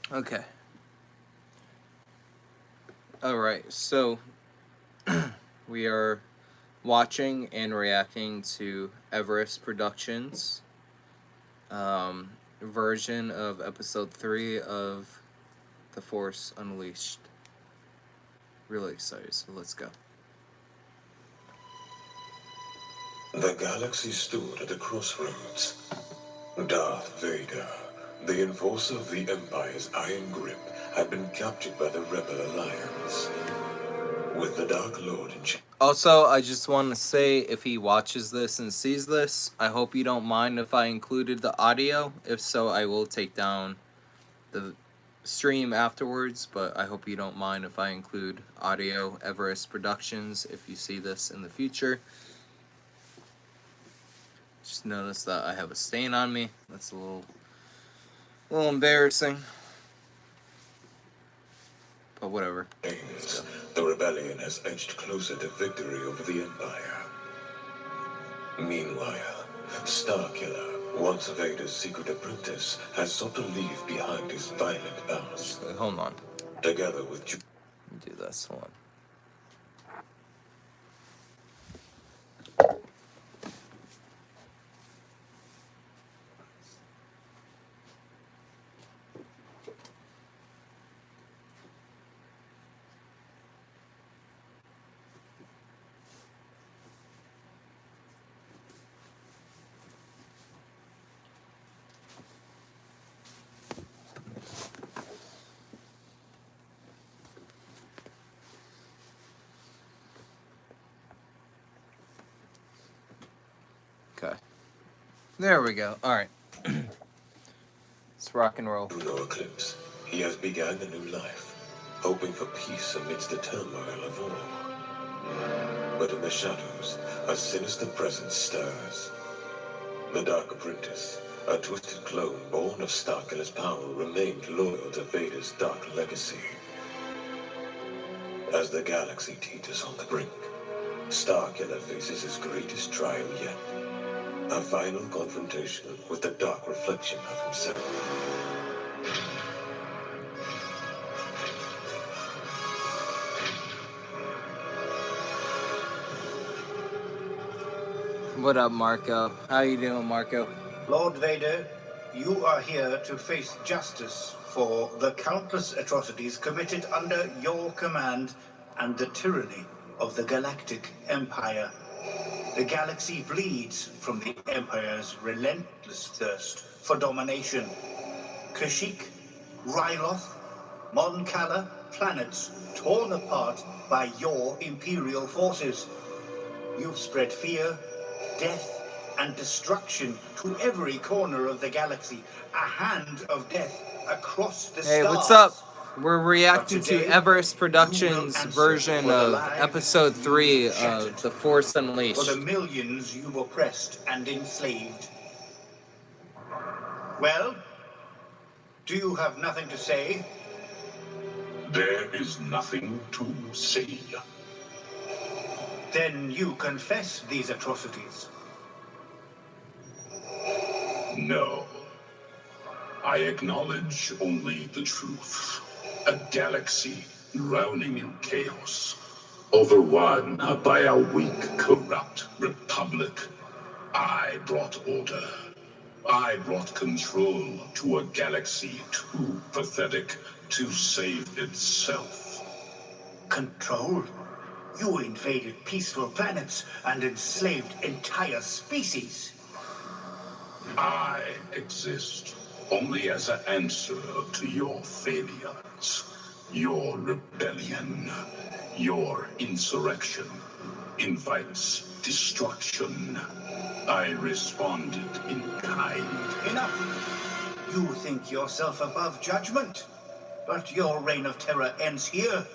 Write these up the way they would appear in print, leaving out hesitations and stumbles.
Okay. Alright, so we are watching and reacting to Everest Productions version of episode 3 of The Force Unleashed. Really excited, so let's go. The galaxy stood at a crossroads. Darth Vader, the enforcer of the Empire's iron grip, had been captured by the Rebel Alliance. With the Dark Lord in charge. Also, I just want to say, if he watches this and sees this, I hope you don't mind if I included the audio. If so, I will take down the stream afterwards, but I hope you don't mind if I include audio. Everest Productions, if you see this in the future. Just notice that I have a stain on me. That's a little embarrassing. But whatever. The rebellion has edged closer to victory over the Empire. Meanwhile, Starkiller, once Vader's secret apprentice, has sought to leave behind his violent past. Hold on. Together with do this one. Okay. There we go. Alright. Let's rock and roll. Through no eclipse, he has begun a new life, hoping for peace amidst the turmoil of war. But in the shadows, a sinister presence stirs. The Dark Apprentice, a twisted clone born of Starkiller's power, remained loyal to Vader's dark legacy. As the galaxy teeters on the brink, Starkiller faces his greatest trial yet. A final confrontation with the dark reflection of himself. What up, Marco? How you doing, Marco? Lord Vader, you are here to face justice for the countless atrocities committed under your command and the tyranny of the Galactic Empire. The galaxy bleeds from the Empire's relentless thirst for domination. Kashyyyk, Ryloth, Mon Cala, planets torn apart by your Imperial forces. You've spread fear, death, and destruction to every corner of the galaxy. A hand of death across the stars. Hey, what's up? We're reacting to Everest Productions' version of episode 3 of The Force Unleashed. For the millions you've oppressed and enslaved. Well, do you have nothing to say? There is nothing to say. Then you confess these atrocities. No. I acknowledge only the truth. A galaxy drowning in chaos, overrun by a weak, corrupt republic. I brought order. I brought control to a galaxy too pathetic to save itself. Control? You invaded peaceful planets and enslaved entire species. I exist only as an answer to your failures, your rebellion, your insurrection invites destruction. I responded in kind. Enough! You think yourself above judgment, but your reign of terror ends here.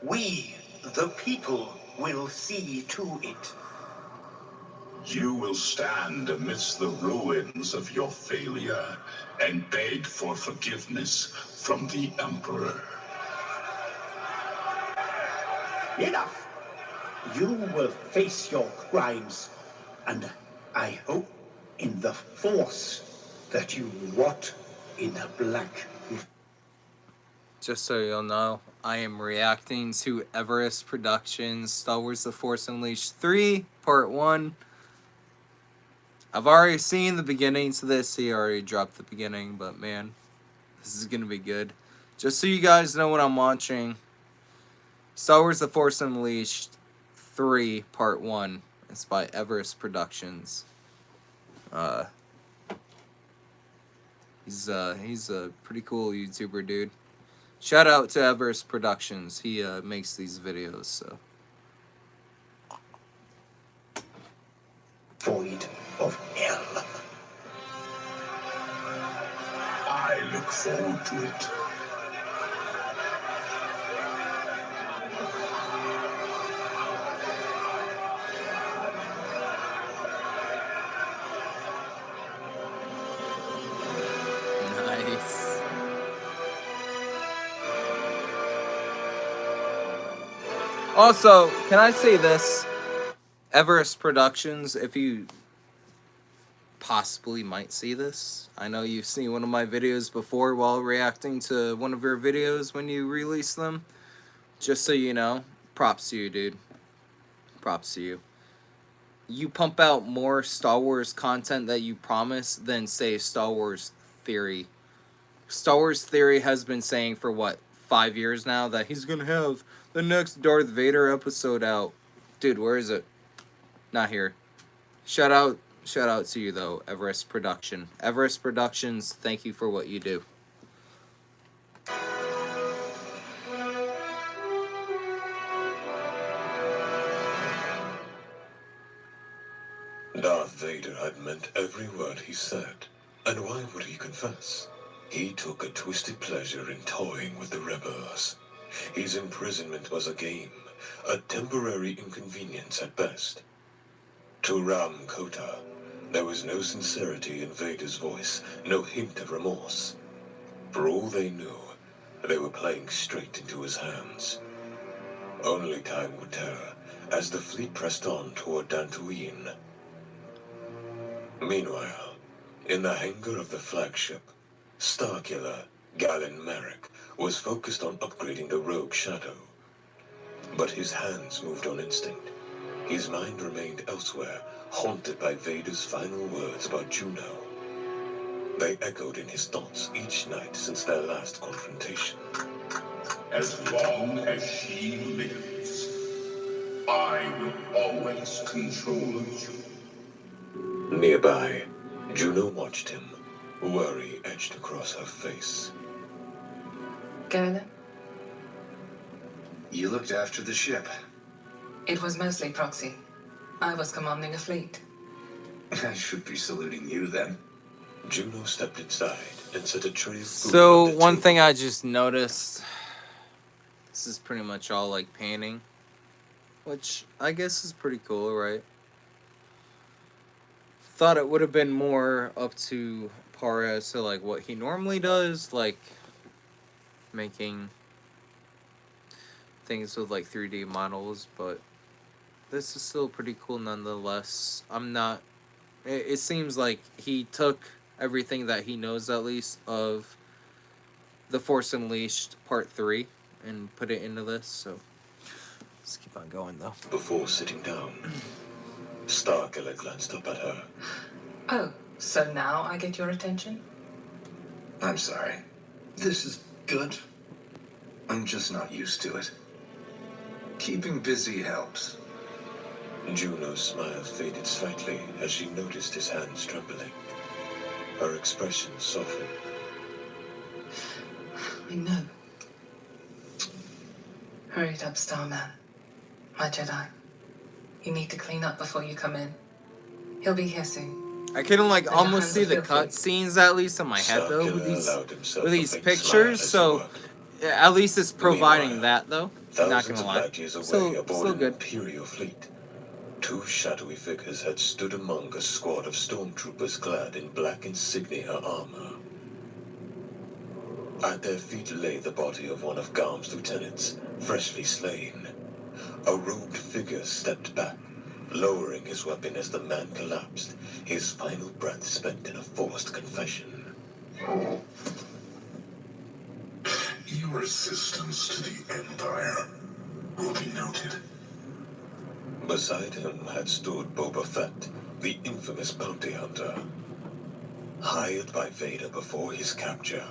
We, the people, will see to it. You will stand amidst the ruins of your failure and beg for forgiveness from the Emperor. Enough! You will face your crimes, and I hope in the Force that you rot in the black. Just so you'll know, I am reacting to Everest Productions Star Wars The Force Unleashed 3, Part 1. I've already seen the beginning to this. He already dropped the beginning, but man, this is going to be good. Just so you guys know what I'm watching, Star Wars The Force Unleashed 3, Part 1. It's by Everest Productions. He's a pretty cool YouTuber, dude. Shout out to Everest Productions. He makes these videos, so. Void of hell. I look forward to it. Nice. Also, can I say this? Everest Productions, if you possibly might see this. I know you've seen one of my videos before while reacting to one of your videos when you release them. Just so you know, props to you, dude. Props to you. You pump out more Star Wars content that you promise than, say, Star Wars Theory. Star Wars Theory has been saying for, what, 5 years now that he's gonna have the next Darth Vader episode out. Dude, where is it? Not here. Shout out to you, though, Everest Production. Everest Productions, thank you for what you do. Darth Vader had meant every word he said. And why would he confess? He took a twisted pleasure in toying with the rebels. His imprisonment was a game, a temporary inconvenience at best. To Ram Kota, there was no sincerity in Vader's voice, no hint of remorse. For all they knew, they were playing straight into his hands. Only time would tell, as the fleet pressed on toward Dantooine. Meanwhile, in the hangar of the flagship, Starkiller Galen Merrick was focused on upgrading the Rogue Shadow. But his hands moved on instinct. His mind remained elsewhere, haunted by Vader's final words about Juno. They echoed in his thoughts each night since their last confrontation. As long as she lives, I will always control you. Nearby, Juno watched him. Worry etched across her face. Galen, You looked after the ship. it was mostly proxy. I was commanding a fleet. I should be saluting you then. Juno stepped inside and set a tray of food So, on the one table. thing I just noticed, this is pretty much all, like, painting. Which, I guess is pretty cool, right? Thought it would have been more up to par as to, like, what he normally does, like, making things with, like, 3D models, but this is still pretty cool nonetheless. It seems like he took everything that he knows, at least, of The Force Unleashed Part 3 and put it into this, so let's keep on going, though. Before sitting down, Starkiller glanced up at her. Oh, so now I get your attention? I'm sorry. This is good. I'm just not used to it. Keeping busy helps. Juno's smile faded slightly as she noticed his hands trembling. Her expression softened. I know. Hurry it up, Starman. My Jedi. You need to clean up before you come in. He'll be here soon. I can, like, Your almost hands see the are filthy. cutscenes, at least, in my head, though, with Starkiller allowed himself these a faint smile pictures, as he so worked. yeah, at least it's providing Meanwhile, that, though. Not Thousands gonna of lie. light years away Still aboard an good. Imperial fleet, two shadowy figures had stood among a squad of stormtroopers clad in black insignia armor. At their feet lay the body of one of Garm's lieutenants, freshly slain. A robed figure stepped back, lowering his weapon as the man collapsed, his final breath spent in a forced confession. Your assistance to the Empire will be noted. Beside him had stood Boba Fett, the infamous bounty hunter. Hired by Vader before his capture,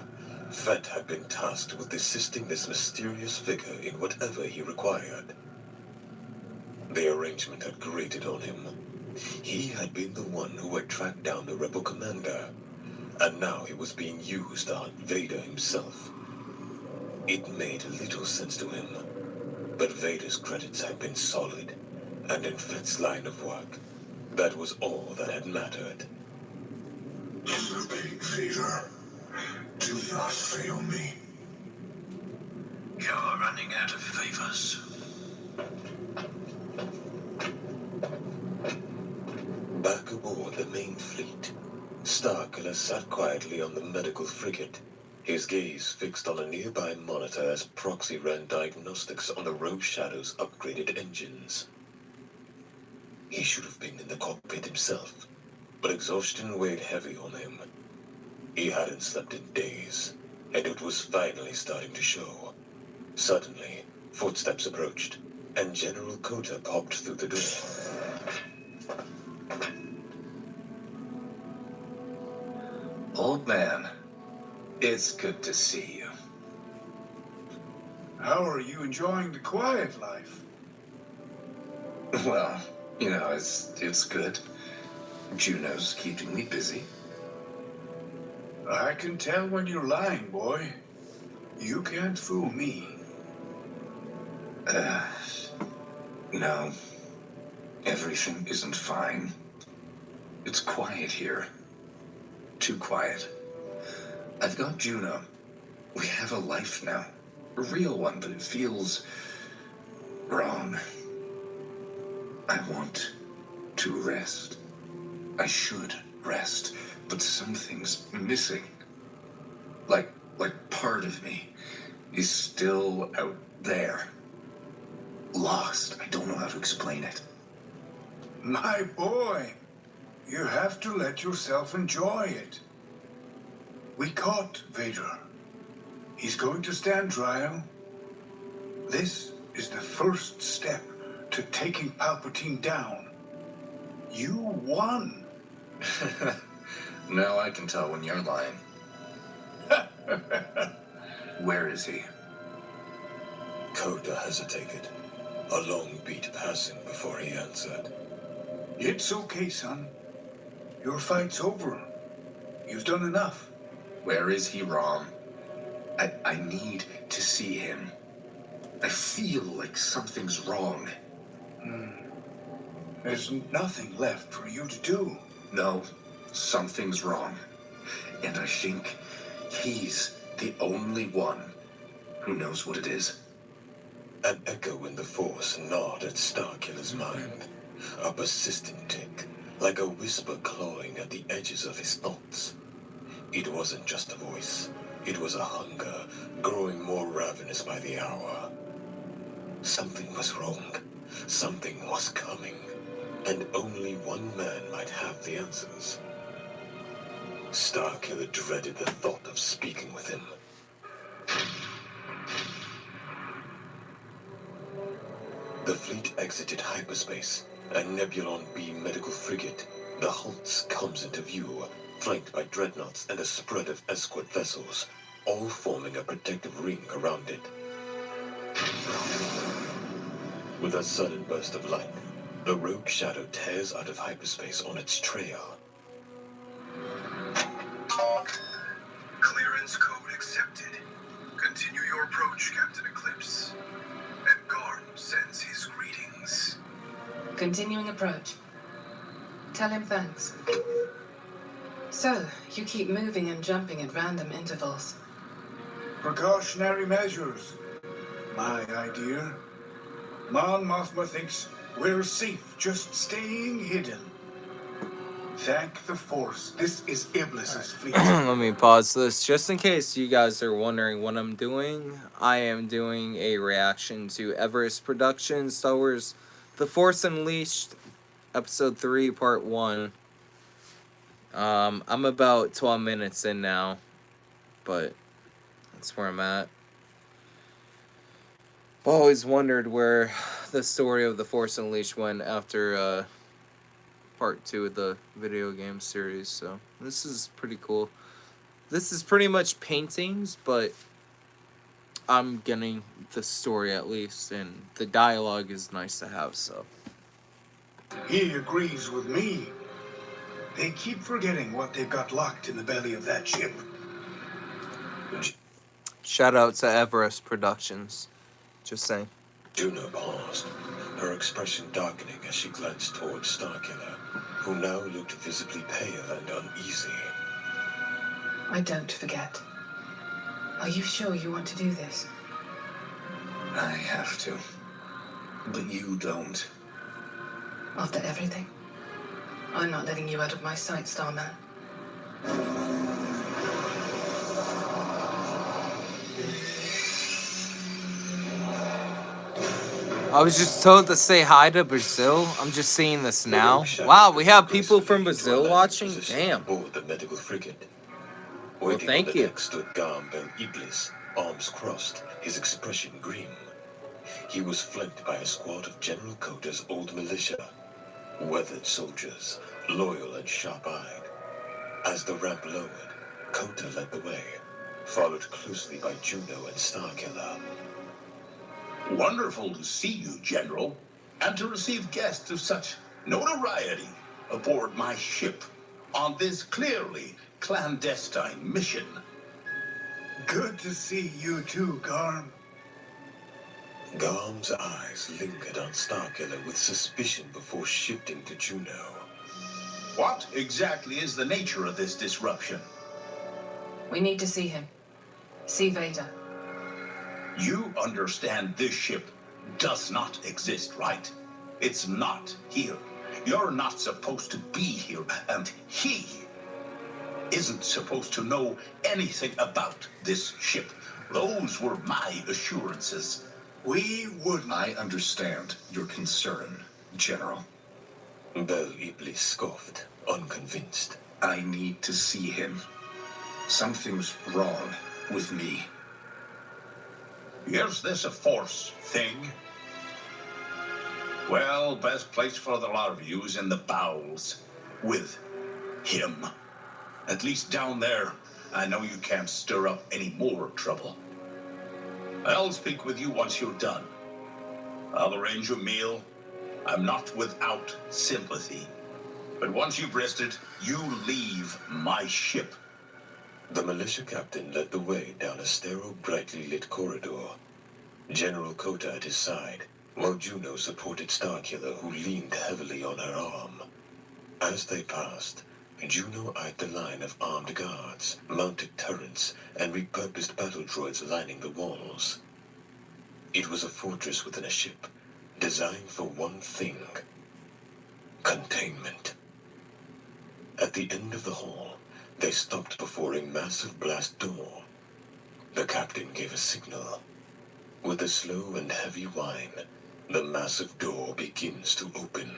Fett had been tasked with assisting this mysterious figure in whatever he required. The arrangement had grated on him. He had been the one who had tracked down the rebel commander, and now he was being used to hunt Vader himself. It made little sense to him, but Vader's credits had been solid, and in Fett's line of work, that was all that had mattered. Big Vader, do not fail me. You're running out of favors. Back aboard the main fleet, Starkiller sat quietly on the medical frigate, his gaze fixed on a nearby monitor as Proxy ran diagnostics on the Rogue Shadow's upgraded engines. He should have been in the cockpit himself, but exhaustion weighed heavy on him. He hadn't slept in days, and it was finally starting to show. Suddenly, footsteps approached, and General Kota popped through the door. Old man, it's good to see you. How are you enjoying the quiet life? Well, you know, it's good. Juno's keeping me busy. I can tell when you're lying, boy. You can't fool me. No. Everything isn't fine. It's quiet here. Too quiet. I've got Juno. We have a life now. A real one, but it feels wrong. I want to rest. I should rest, but something's missing. Like part of me is still out there. Lost. I don't know how to explain it. My boy, you have to let yourself enjoy it. We caught Vader. He's going to stand trial. This is the first step to taking Palpatine down. You won. Now I can tell when you're lying. Where is he? Kota hesitated, a long beat passing before he answered. It's okay, son. Your fight's over. You've done enough. Where is he, Rom? I need to see him. I feel like something's wrong. There's nothing left for you to do. No, something's wrong. And I think he's the only one who knows what it is. An echo in the Force gnawed at Starkiller's mind. A persistent tick, like a whisper clawing at the edges of his thoughts. It wasn't just a voice. It was a hunger, growing more ravenous by the hour. Something was wrong. Something was coming. And only one man might have the answers. Starkiller dreaded the thought of speaking with him. The fleet exited hyperspace. A Nebulon B medical frigate, the Hults, comes into view, flanked by dreadnoughts and a spread of escort vessels, all forming a protective ring around it. With a sudden burst of light, the Rogue Shadow tears out of hyperspace on its trail. Clearance code accepted. Continue your approach, Captain Eclipse. And Garm sends his greetings. Continuing approach. Tell him thanks. So, you keep moving and jumping at random intervals. Precautionary measures. My idea. Mon Mothma thinks we're safe just staying hidden. Thank the Force. This is Iblis's fleet. Let me pause this just in case you guys are wondering what I'm doing. I am doing a reaction to Everest Productions Star Wars The Force Unleashed Episode 3 Part 1. I'm about 12 minutes in now, but that's where I'm at. I've always wondered where the story of the Force Unleashed went after part 2 of the video game series. So this is pretty cool. This is pretty much paintings, but I'm getting the story at least, and the dialogue is nice to have. So He agrees with me. They keep forgetting what they've got locked in the belly of that ship. shout out to Everest Productions. Just saying. Juno paused, her expression darkening as she glanced towards Starkiller, who now looked visibly pale and uneasy. I don't forget. Are you sure you want to do this? I have to. But you don't. After everything? I'm not letting you out of my sight, Starman. I was just told to say hi to Brazil. I'm just seeing this now. Wow, we have people from Brazil watching? Damn. Aboard the medical frigate. Well, Waiting thank on the you. deck stood Garm Ben Iblis, arms crossed, his expression grim. He was flanked by a squad of General Kota's old militia, weathered soldiers, loyal and sharp-eyed. As the ramp lowered, Kota led the way, followed closely by Juno and Starkiller. Wonderful to see you, General, and to receive guests of such notoriety aboard my ship on this clearly clandestine mission. Good to see you too, Garm. Garm's eyes lingered on Starkiller with suspicion before shifting to Juno. What exactly is the nature of this disruption? We need to see him. See Vader. You understand this ship does not exist, right? It's not here. You're not supposed to be here, and he isn't supposed to know anything about this ship. Those were my assurances. We wouldn't. I understand your concern, General. Bel Iblis scoffed, unconvinced. I need to see him. Something's wrong with me. Is this a Force thing? Well, best place for the lot of you is in the bowels. With him. At least down there, I know you can't stir up any more trouble. I'll speak with you once you're done. I'll arrange a meal. I'm not without sympathy. But once you've rested, you leave my ship. The militia captain led the way down a sterile, brightly lit corridor. General Kota at his side, while Juno supported Starkiller, who leaned heavily on her arm. As they passed, Juno eyed the line of armed guards, mounted turrets, and repurposed battle droids lining the walls. It was a fortress within a ship, designed for one thing: containment. At the end of the hall, they stopped before a massive blast door. The captain gave a signal. With a slow and heavy whine, the massive door begins to open.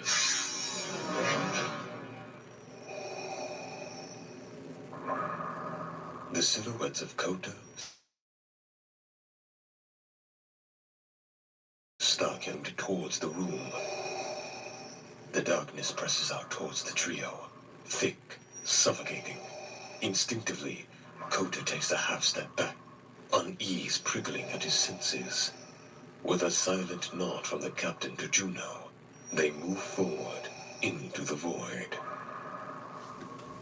The silhouettes of Kota, Starkiller towards the room. The darkness presses out towards the trio, thick, suffocating. Instinctively, Kota takes a half step back, unease prickling at his senses. With a silent nod from the captain to Juno, they move forward into the void.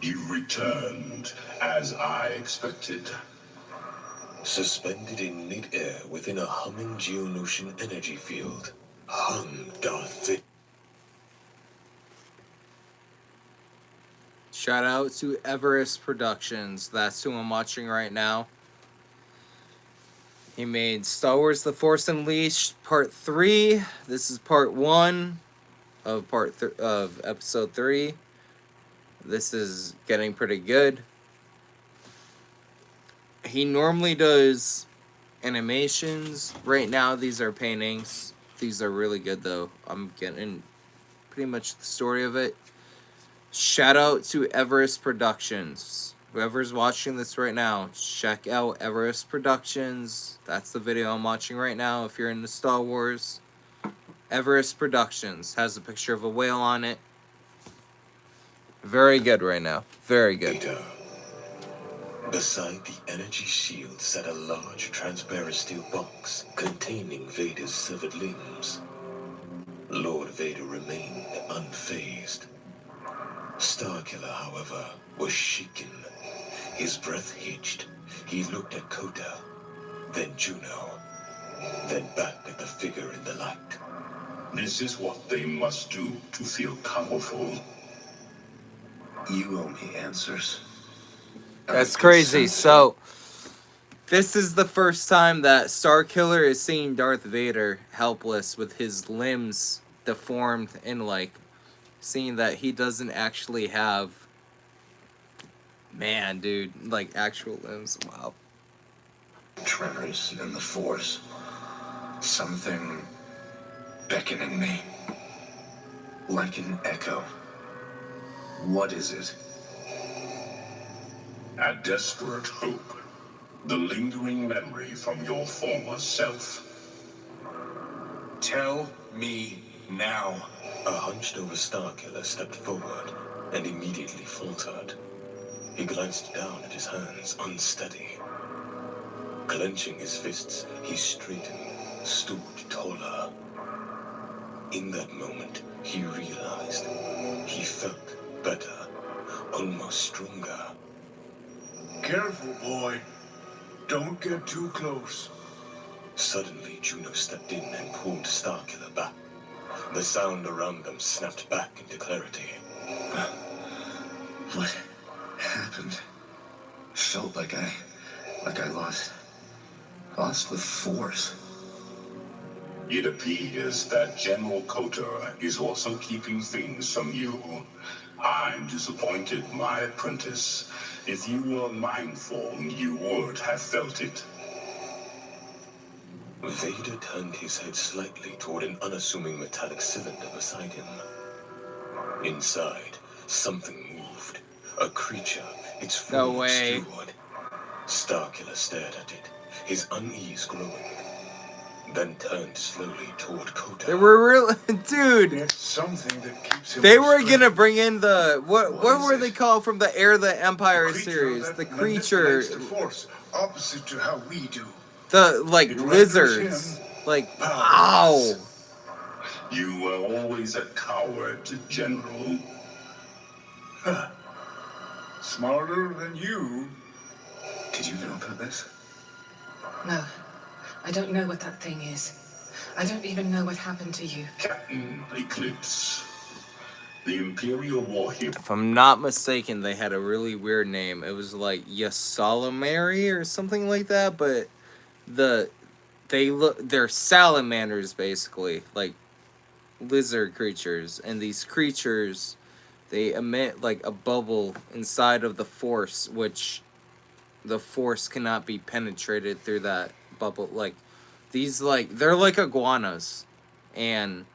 You returned, as I expected. Suspended in mid-air within a humming Geonosian energy field, hung Darth Vader. Shout out to Everest Productions. That's who I'm watching right now. He made Star Wars The Force Unleashed Part 3. This is Part 1 of of Episode 3. This is getting pretty good. He normally does animations. Right now, these are paintings. These are really good, though. I'm getting pretty much the story of it. Shout out to Everest Productions. Whoever's watching this right now, check out Everest Productions. That's the video I'm watching right now. If you're into Star Wars, Everest Productions has a picture of a whale on it. Very good right now. Very good. Vader. Beside the energy shield sat a large transparent steel box containing Vader's severed limbs. Lord Vader remained unfazed. Starkiller, however, was shaken. His breath hitched. He looked at Kota, then Juno, then back at the figure in the light. This is what they must do to feel powerful. You owe me answers. That's I can crazy. sense it. So, this is the first time that Starkiller is seeing Darth Vader helpless with his limbs deformed and, like, seeing that he doesn't actually have, man, dude, like, actual limbs. Wow. Tremors in the Force. Something beckoning me. Like an echo. What is it? A desperate hope. The lingering memory from your former self. Tell me now. A hunched-over Starkiller stepped forward and immediately faltered. He glanced down at his hands, unsteady. Clenching his fists, he straightened, stood taller. In that moment, he realized he felt better, almost stronger. Careful, boy. Don't get too close. Suddenly, Juno stepped in and pulled Starkiller back. The sound around them snapped back into clarity. What happened? Felt like I lost the Force. It appears that General Kota is also keeping things from you. I'm disappointed, my apprentice. If you were mindful, you would have felt it. Vader turned his head slightly toward an unassuming metallic cylinder beside him. Inside, something moved. A creature, its No form way. obscured. Starkiller stared at it, his unease growing. Then turned slowly toward Kota. They were real, dude. It's something that keeps him They were restrained. gonna bring in the what is were it? they called from the Heir of the Empire Creature series? that The creature, manipulates the Force opposite to how we do. the like It renders lizards, him like powerless. ow. You were always a coward, General. Smarter than you. Did you know about this? No, I don't know what that thing is. I don't even know what happened to you. Captain Eclipse. The Imperial warship. If I'm not mistaken, they had a really weird name. It was like Yasalamari or something like that, but they're salamanders basically, like lizard creatures, and these creatures, they emit like a bubble inside of the Force, which the Force cannot be penetrated through that bubble. Like these, like they're like iguanas, and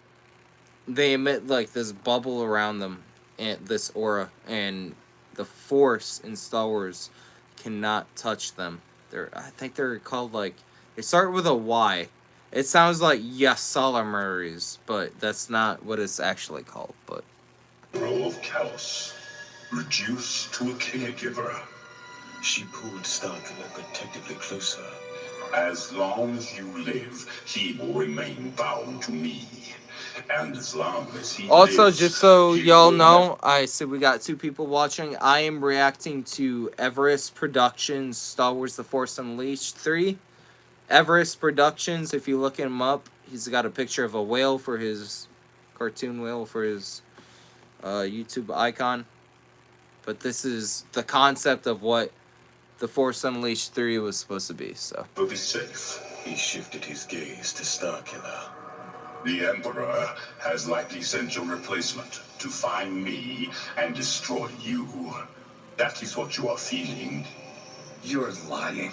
they emit like this bubble around them and this aura, and the Force in Star Wars cannot touch them. I think they're called like, they start with a Y. It sounds like Yasalamaris, but that's not what it's actually called. But Role of Callus. Reduced to a caregiver. She pulled Starkiller protectively closer. As long as you live, he will remain bound to me. And as long as he also, lives, just so he y'all will know, I said we got 2 people watching. I am reacting to Everest Productions Star Wars The Force Unleashed 3. Everest Productions, if you look him up, he's got a picture of a whale for his cartoon whale for his YouTube icon. But this is the concept of what The Force Unleashed 3 was supposed to be, so. Will be safe. He shifted his gaze to Starkiller. The Emperor has likely sent your replacement to find me and destroy you. That is what you are feeling. You're lying.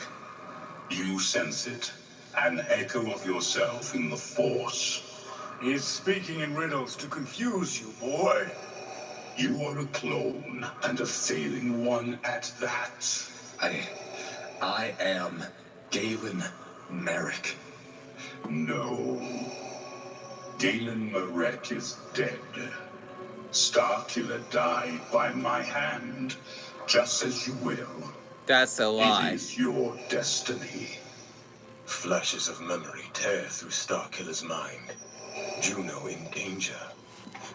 You sense it. An echo of yourself in the Force. He's speaking in riddles to confuse you, boy. You are a clone, and a failing one at that. I am Galen Merrick. No. Galen Marek is dead. Starkiller died by my hand, just as you will. That's a lie. It is your destiny. Flashes of memory tear through Starkiller's mind. Juno in danger.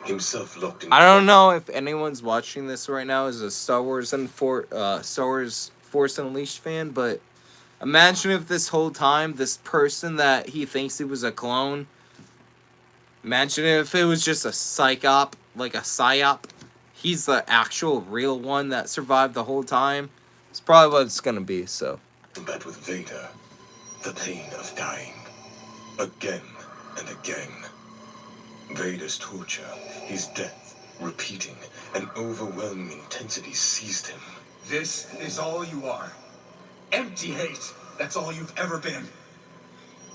Himself locked in. I don't know if anyone's watching this right now is a Star Wars Force Unleashed fan, but imagine if this whole time this person that he thinks he was a clone. Imagine if it was just a psyop, like a psyop. He's the actual real one that survived the whole time. It's probably what it's gonna be. So. Combat with Vader. The pain of dying. Again and again. Vader's torture, his death, repeating, an overwhelming intensity seized him. This is all you are. Empty hate. That's all you've ever been.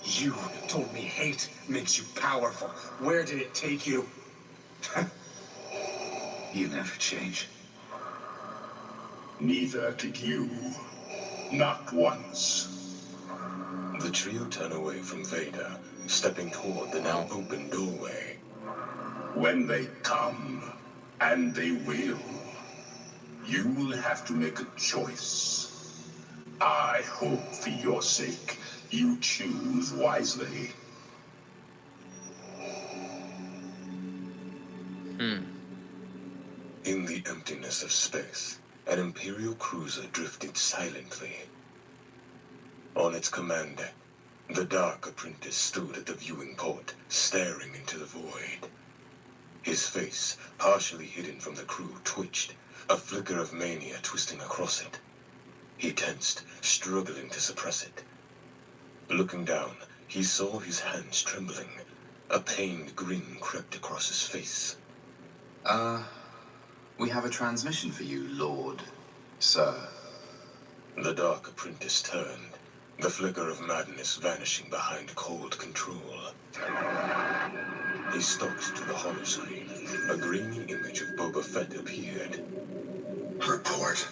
You told me hate makes you powerful. Where did it take you? You never change. Neither did you. Not once. The trio turn away from Vader, stepping toward the now open doorway. When they come, and they will, you will have to make a choice. I hope for your sake you choose wisely. In the emptiness of space, an Imperial cruiser drifted silently. On its command deck, the Dark Apprentice stood at the viewing port, staring into the void. His face, partially hidden from the crew, twitched, a flicker of mania twisting across it. He tensed, struggling to suppress it. Looking down, he saw his hands trembling. A pained grin crept across his face. We have a transmission for you, Lord. Sir. The Dark Apprentice turned, the flicker of madness vanishing behind cold control. He stalked to the holoscreen. A grainy image of Boba Fett appeared. Report.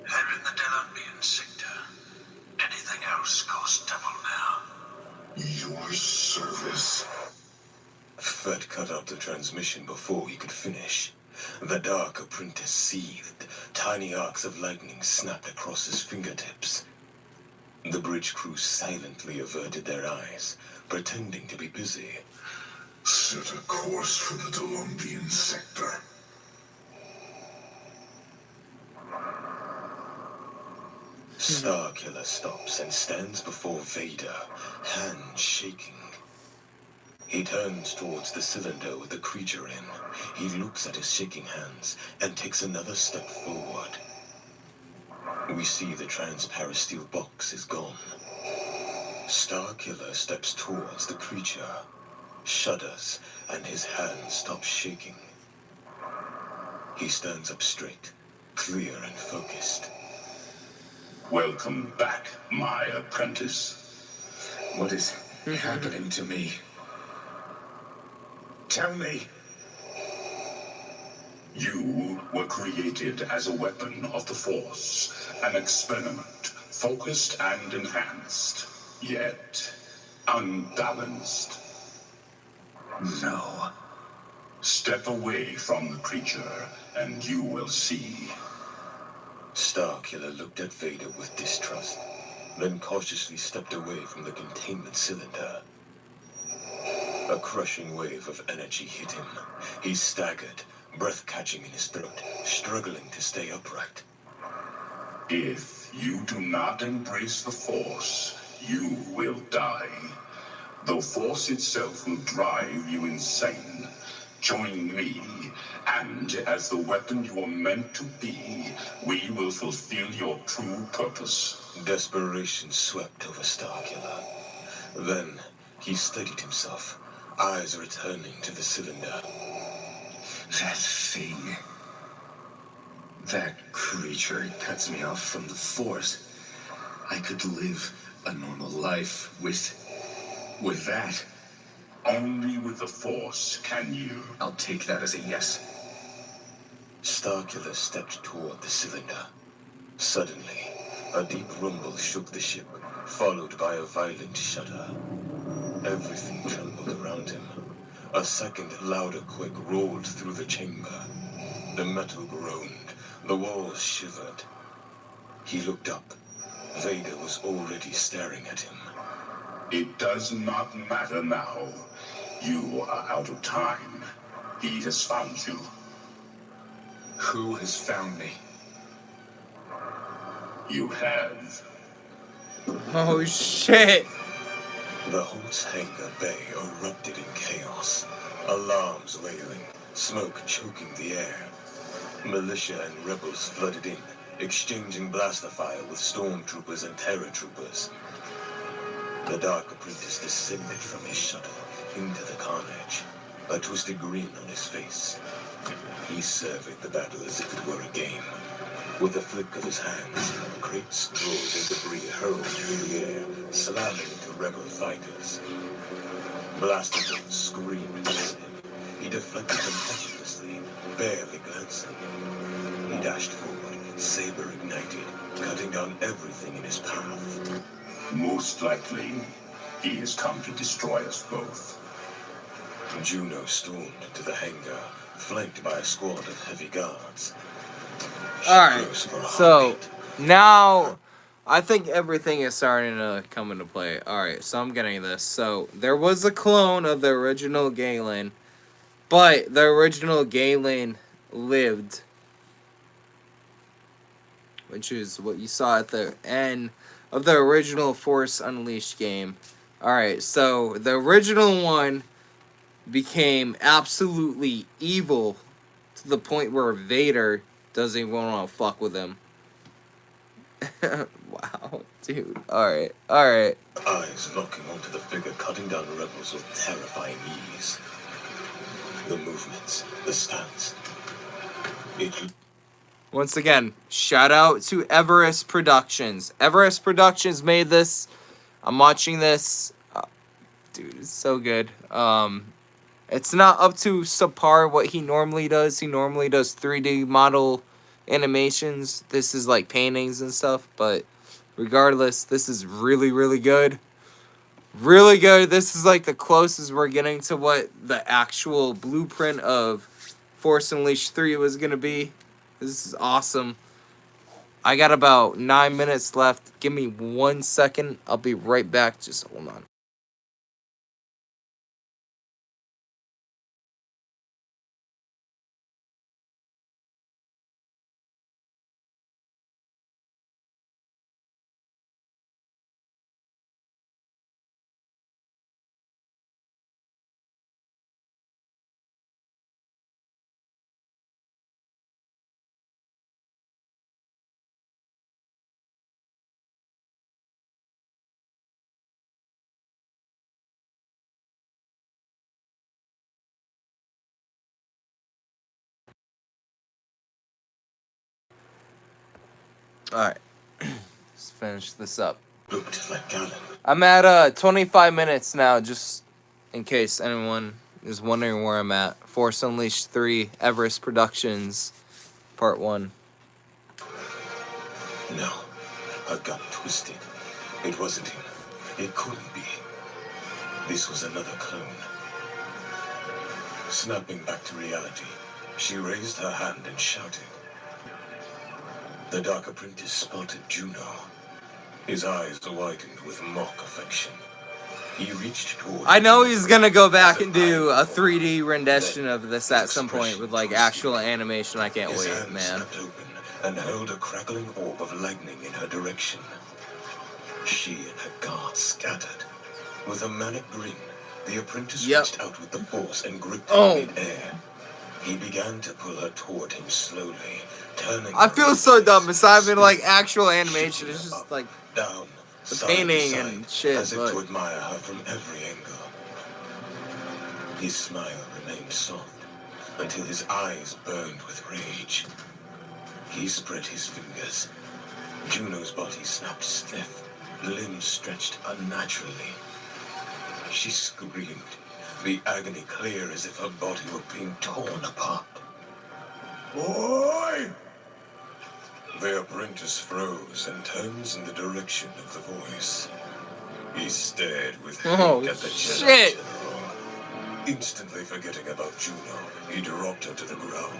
I'm in the Delumbian sector. Anything else costs double now. Your service. Fett cut out the transmission before he could finish. The Dark Apprentice seethed. Tiny arcs of lightning snapped across his fingertips. The bridge crew silently averted their eyes, pretending to be busy. Set a course for the Delumbian sector. Starkiller stops and stands before Vader, hands shaking. He turns towards the cylinder with the creature in. He looks at his shaking hands and takes another step forward. We see the transparent steel box is gone. Starkiller steps towards the creature, shudders, and his hands stop shaking. He stands up straight, clear and focused. Welcome back, my apprentice. What is happening to me? Tell me. You were created as a weapon of the Force, an experiment, focused and enhanced, yet unbalanced. No. Step away from the creature, and you will see. Starkiller looked at Vader with distrust, then cautiously stepped away from the containment cylinder. A crushing wave of energy hit him. He staggered, breath catching in his throat, struggling to stay upright. If you do not embrace the Force, you will die. The Force itself will drive you insane. Join me, and as the weapon you are meant to be, we will fulfill your true purpose. Desperation swept over Starkiller. Then he steadied himself, eyes returning to the cylinder. That thing. That creature cuts me off from the Force. I could live a normal life with that. Only with the Force can you. I'll take that as a yes. Starkiller stepped toward the cylinder. Suddenly, a deep rumble shook the ship, followed by a violent shudder. Everything trembled around him. A second louder quake rolled through the chamber. The metal groaned. The walls shivered. He looked up. Vader was already staring at him. It does not matter now. You are out of time. He has found you. Who has found me? You have. Oh shit! The Holt's hangar bay erupted in chaos. Alarms wailing, smoke choking the air. Militia and rebels flooded in, exchanging blaster fire with stormtroopers and terror troopers. The Dark Apprentice descended from his shuttle into the carnage, a twisted grin on his face. He surveyed the battle as if it were a game. With a flick of his hands, crates, drawers, and debris hurled through the air, slamming into rebel fighters. Blaster bolts screamed toward him. He deflected them effortlessly, barely glancing. He dashed forward, saber ignited, cutting down everything in his path. Most likely, he has come to destroy us both. Juno stormed into the hangar, flanked by a squad of heavy guards. Alright, so now I think everything is starting to come into play. Alright, so I'm getting this. So there was a clone of the original Galen, but the original Galen lived, which is what you saw at the end of the original Force Unleashed game. Alright, so the original one became absolutely evil to the point where Vader doesn't even want to fuck with him. Wow, dude. Alright. Eyes locking onto the figure cutting down rebels with terrifying ease. The movements, the stance. Once again, shout out to Everest Productions. Everest Productions made this. I'm watching this. Dude, it's so good. It's not up to subpar what he normally does. He normally does 3D model animations. This is like paintings and stuff, but regardless, this is really, really good. Really good. This is like the closest we're getting to what the actual blueprint of Force Unleashed 3 was going to be. This is awesome. I got about 9 minutes left. Give me 1 second. I'll be right back. Just hold on. Alright. Let's finish this up. Looked like Galen. I'm at 25 minutes now, just in case anyone is wondering where I'm at. Force Unleashed 3, Everest Productions, Part 1. No, her gut twisted. It wasn't him. It couldn't be. This was another clone. Snapping back to reality, she raised her hand and shouted. The Dark Apprentice spotted Juno. His eyes widened with mock affection. He reached toward. I know he's gonna go back and do a 3D rendition of this at some point with like actual animation. I can't His wait, hand man. snapped open and hurled a crackling orb of lightning in her direction. She and her guards scattered. With a manic grin, the apprentice reached out with the force and gripped her mid-air. He began to pull her toward him slowly, turning. I feel so dumb. Besides being like actual animation, it's just like down, the painting and shit. as if But to admire her from every angle. His smile remained soft until his eyes burned with rage. He spread his fingers. Juno's body snapped stiff, limbs stretched unnaturally. She screamed, the agony clear as if her body were being torn apart. Boy! The apprentice froze and turns in the direction of the voice. He stared with hate Oh, at the shit. Jedi General. Instantly forgetting about Juno, he dropped her to the ground.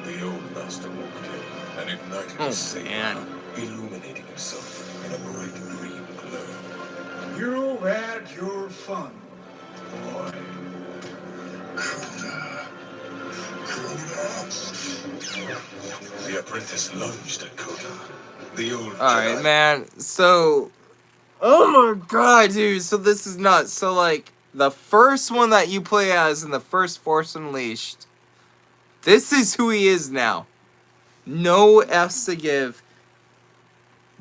The old master walked in and ignited Oh, his saber, man. illuminating himself in a bright green glow. You had your fun, boy. The apprentice lunged at Kota. The old Alright, Jedi man. So, oh my god, dude. So this is nuts. So, like, the first one that you play as in the first Force Unleashed, this is who he is now. No F's to give.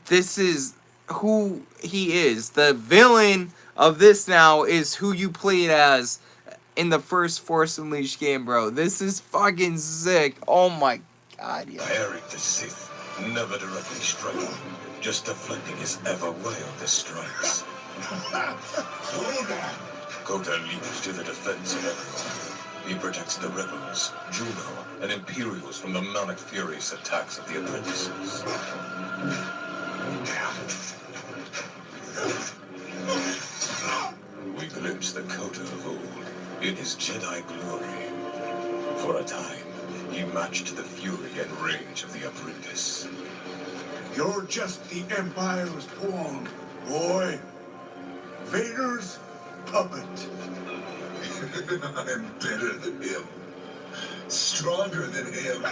This is who he is. The villain of this now is who you played as in the first Force Unleashed game, bro. This is fucking sick. Oh my god, yo. Eric the Sith, never directly striking, just deflecting his ever wildest strikes. Kota leaps to the defense of everyone. He protects the rebels, Juno, and Imperials from the manic furious attacks of the apprentices. We glimpse the Kota of old in his Jedi glory. For a time, he matched the fury and rage of the apprentice. You're just the Empire's pawn, boy. Vader's puppet. I'm better than him. Stronger than him.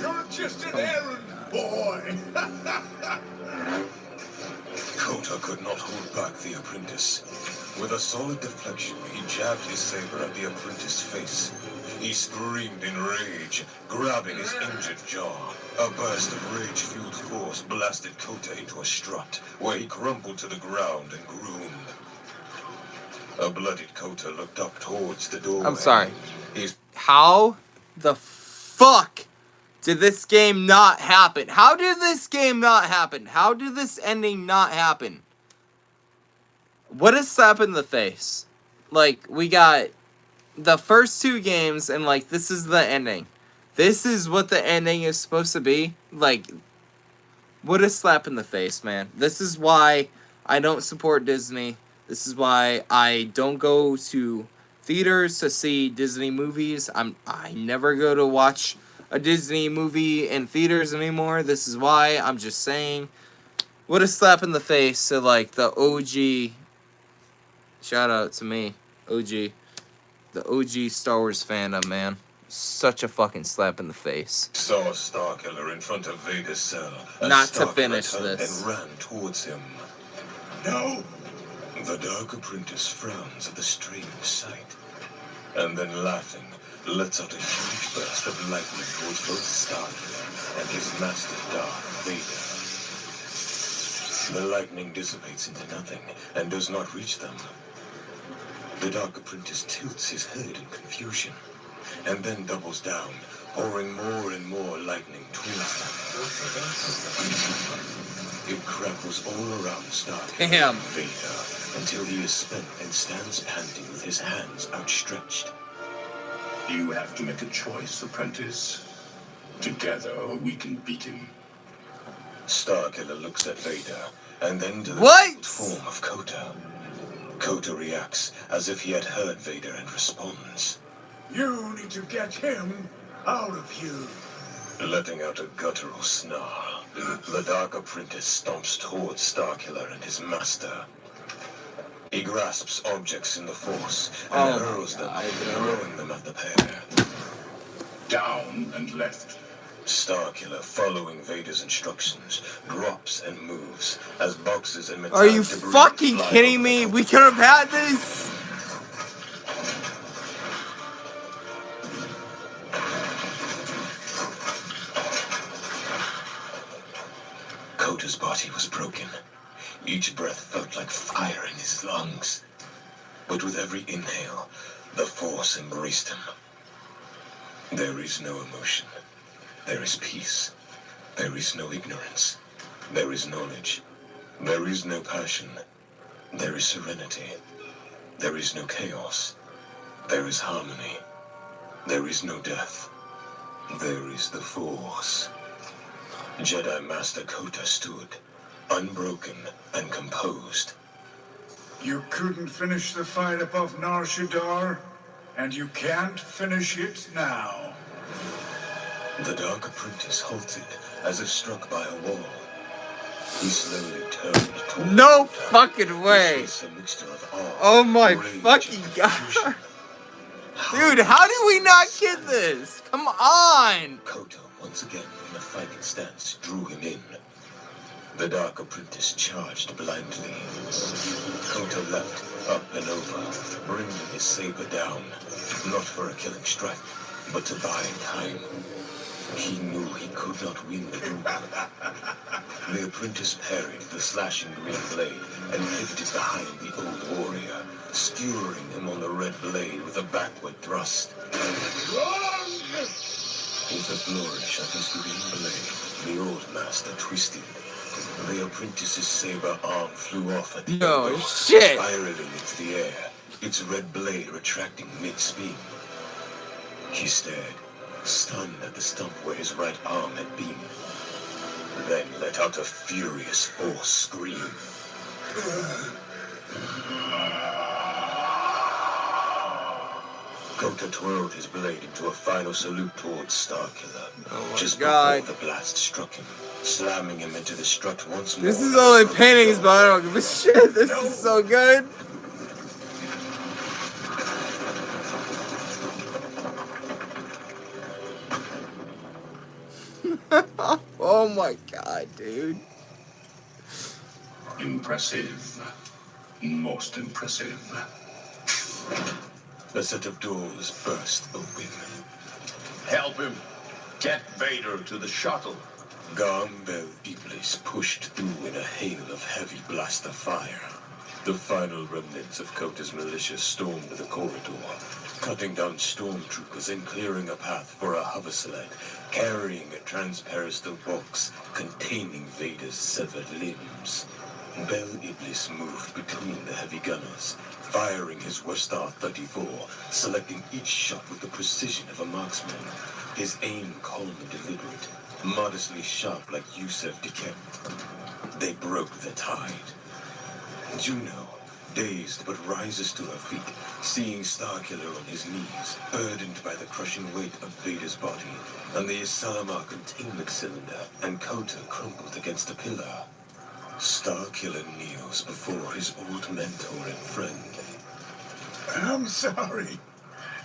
You're just an errand boy. Kota could not hold back the apprentice. With a solid deflection, he jabbed his saber at the apprentice's face. He screamed in rage, grabbing his injured jaw. A burst of rage-fueled force blasted Kota into a strut, where he crumpled to the ground and groaned. A bloodied Kota looked up towards the doorway. I'm sorry. His How the fuck did this game not happen? How did this game not happen? How did this ending not happen? What a slap in the face. Like, we got the first two games, and, like, this is the ending. This is what the ending is supposed to be. Like, what a slap in the face, man. This is why I don't support Disney. This is why I don't go to theaters to see Disney movies. I never go to watch a Disney movie in theaters anymore. This is why. I'm just saying. What a slap in the face to, like, the OG. Shout out to me, OG. The OG Star Wars fandom, man. Such a fucking slap in the face. saw Starkiller in front of Vader's cell. as Not to Starkiller finish turned this. And ran towards him. No. The Dark Apprentice frowns at the strange sight, and then laughing, lets out a huge burst of lightning towards both Starkiller and his master Darth Vader. The lightning dissipates into nothing and does not reach them. The Dark Apprentice tilts his head in confusion, and then doubles down, pouring more and more lightning towards them. It crackles all around Starkiller Damn. and Vader until he is spent and stands panting with his hands outstretched. You have to make a choice, apprentice. Together, we can beat him. Starkiller looks at Vader, and then to the What? form of Kota. Kota reacts as if he had heard Vader and responds, You need to get him out of here. letting out a guttural snarl. The Dark Apprentice stomps towards Starkiller and his master. He grasps objects in the Force and Oh hurls my them, God, throwing them at the pair. Down and left. Starkiller, following Vader's instructions, drops and moves as boxes and Are you metallic debris fucking fly kidding over me? the We could have had this. Kota's body was broken. Each breath felt like fire in his lungs. But with every inhale, the Force embraced him. There is no emotion. There is peace. There is no ignorance. There is knowledge. There is no passion. There is serenity. There is no chaos. There is harmony. There is no death. There is the Force. Jedi Master Kota stood, unbroken and composed. You couldn't finish the fight above Nar Shaddaa, and you can't finish it now. The Dark Apprentice halted, as if struck by a wall. He slowly turned toward No Kota, fucking way. his face a mixture of awe, Oh my rage, fucking and god. confusion. Dude, how did we not get this? Come on. Kota, once again in a fighting stance, drew him in. The Dark Apprentice charged blindly. Kota leapt up and over, bringing his saber down, not for a killing strike, but to buy time. He knew he could not win the duel. The apprentice parried the slashing green blade and pivoted behind the old warrior, skewering him on the red blade with a backward thrust. With a flourish of his green blade, the old master twisted. The apprentice's saber arm flew off at the No elbow, shit. spiraling into the air, its red blade retracting mid-spin. He stared, stunned at the stump where his right arm had been, then let out a furious, hoarse scream. Kota twirled his blade into a final salute towards Starkiller, Oh my just god. before the blast struck him, slamming him into the strut once more. This is only paintings, but I don't give a shit. This is so good. Oh my god, dude. Impressive. Most impressive. A set of doors burst open. Help him. Get Vader to the shuttle. Gambel Iblis pushed through in a hail of heavy blaster fire. The final remnants of Kota's militia stormed the corridor, cutting down stormtroopers and clearing a path for a hover sled, carrying a transparent box containing Vader's severed limbs. Bel Iblis moved between the heavy gunners, firing his Westar 34, selecting each shot with the precision of a marksman, his aim calm and deliberate, modestly sharp like Yusef Dikem. They broke the tide. Juno, dazed but rises to her feet, seeing Starkiller on his knees, burdened by the crushing weight of Vader's body, and the Isalamar containment cylinder, and Kota crumpled against a pillar. Starkiller kneels before his old mentor and friend. I'm sorry.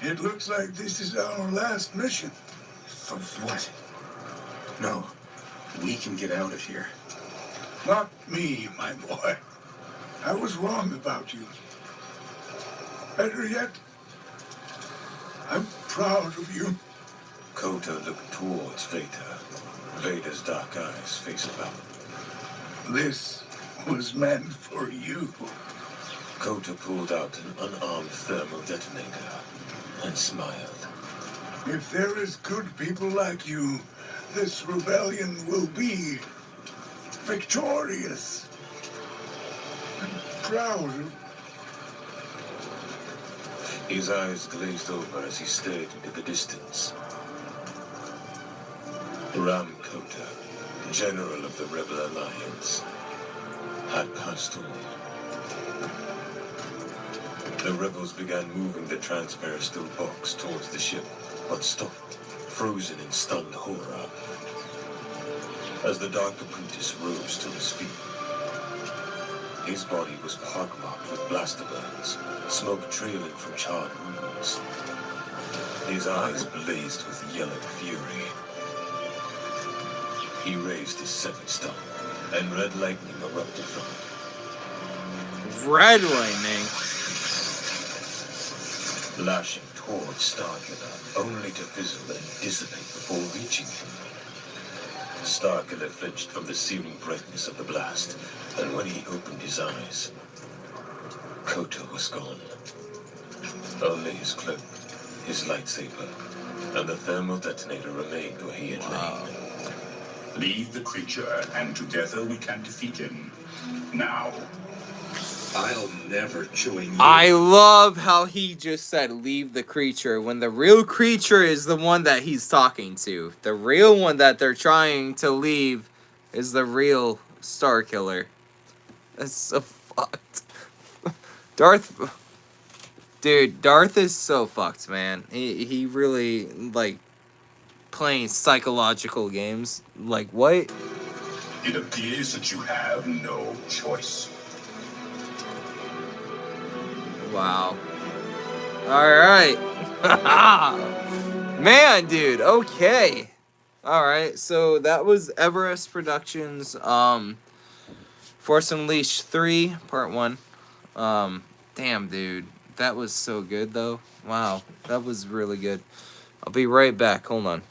It looks like this is our last mission. For what? No. We can get out of here. Not me, my boy. I was wrong about you. Better yet, I'm proud of you. Kota looked towards Vader. Vader's dark eyes faced about. This was meant for you. Kota pulled out an unarmed thermal detonator and smiled. If there is good people like you, this rebellion will be victorious. I'm proud of... His eyes glazed over as he stared into the distance. Ram Kota, General of the Rebel Alliance, had passed on. The rebels began moving the transparent box towards the ship, but stopped, frozen in stunned horror. As the Dark Apprentice rose to his feet, his body was pockmarked with blaster burns, smoke trailing from charred wounds. His eyes blazed with yellow fury. He raised his severed stump, and red lightning erupted from it. Red lightning. Lashing towards Starkiller, only to fizzle and dissipate before reaching him. Starkiller flinched from the searing brightness of the blast, and when he opened his eyes, Kota was gone. Only his cloak, his lightsaber, and the thermal detonator remained where he had lain. Leave the creature, and together we can defeat him. Now. I'll never join you. I love how he just said leave the creature when the real creature is the one that he's talking to. The real one that they're trying to leave is the real Star Killer. That's so fucked. Darth... Dude, Darth is so fucked, man. He really, like, playing psychological games. Like, what? It appears that you have no choice. Wow. Alright. Man, dude, okay. Alright, so that was Everest Productions, Force Unleashed 3, Part 1. Damn, dude. That was so good, though. Wow, that was really good. I'll be right back. Hold on.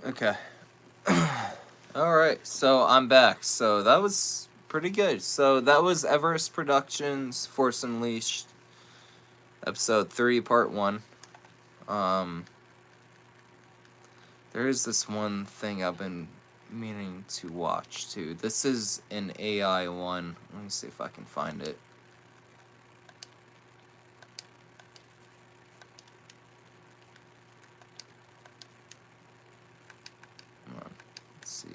Okay. Alright, so I'm back. So that was pretty good. So that was Everest Productions, Force Unleashed, Episode 3, Part 1. There is this one thing I've been meaning to watch, too. This is an AI one. Let me see if I can find it. Hold on. Let's see.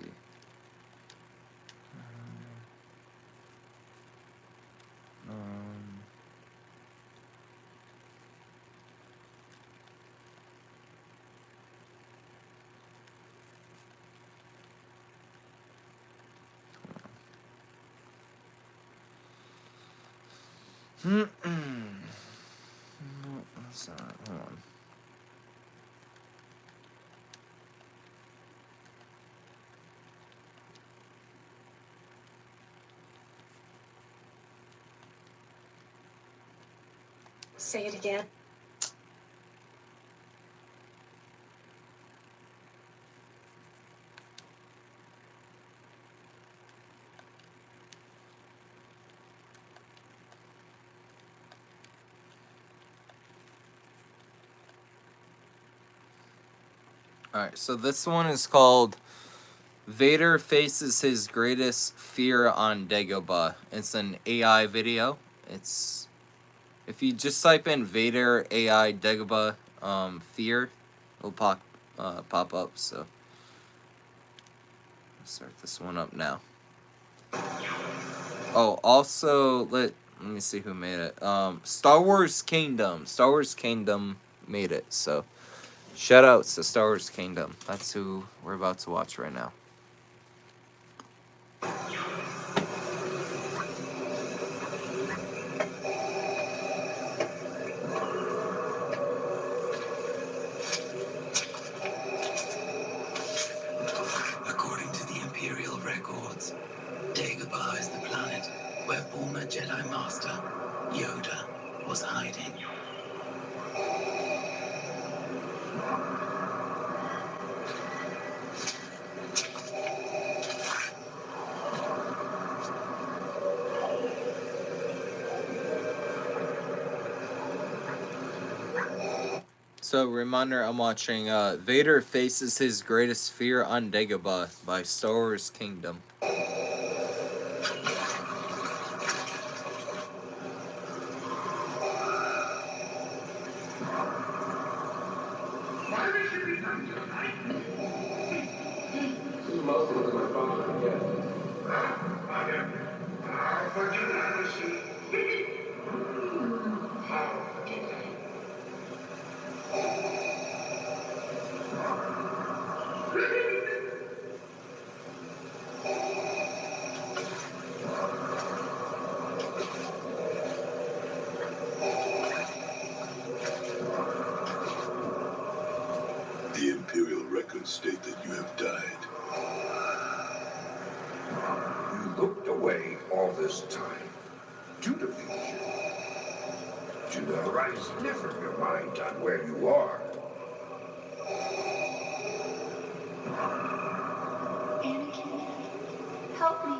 No, that's not. Hold on. Say it again. Alright, so this one is called Vader Faces His Greatest Fear on Dagobah. It's an AI video. It's, if you just type in Vader AI Dagobah fear, it'll pop up. So let's start this one up now. Oh, also let me see who made it. Star Wars Kingdom. Star Wars Kingdom made it. So shout outs to Star Wars Kingdom. That's who we're about to watch right now. According to the Imperial records, Dagobah is the planet where former Jedi Master Yoda was hiding. So, reminder, I'm watching Vader Faces His Greatest Fear on Dagobah by Star Wars Kingdom. The Imperial records state that you have died. You looked away all this time to the future, to the horizon. Never your mind on where you are. Anakin, help me.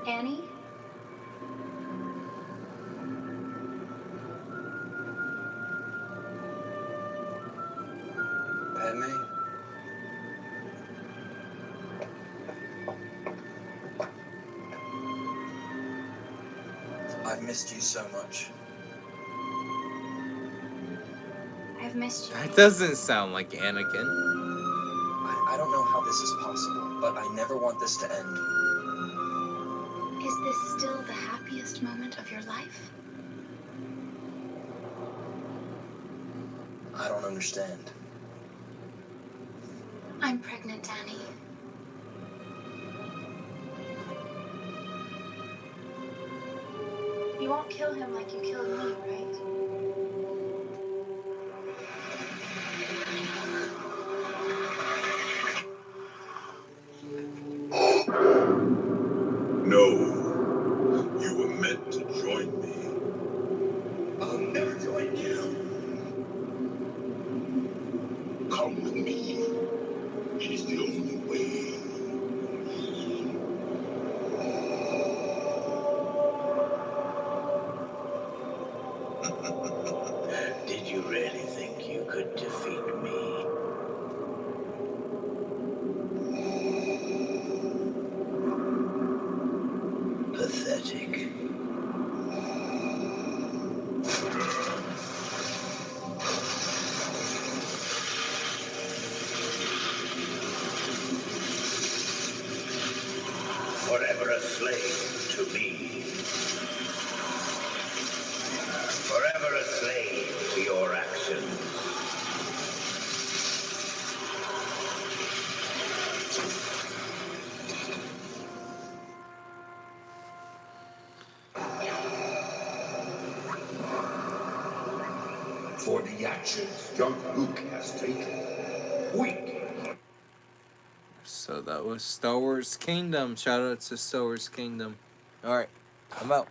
Annie? Padme? I've missed you so much. I've missed you. That doesn't sound like Anakin. I don't know how this is possible, but I never want this to end. Is this still the happiest moment of your life? I don't understand. I'm pregnant, Annie. You won't kill him like you killed me, right? No, you were meant to join me. I'll never join you! Come with me. It is the only way. Forever a slave to me. Forever a slave to your actions. For the actions young Luke has taken, weak. So that was Star Wars Kingdom. Shout out to Star Wars Kingdom. Alright, I'm out.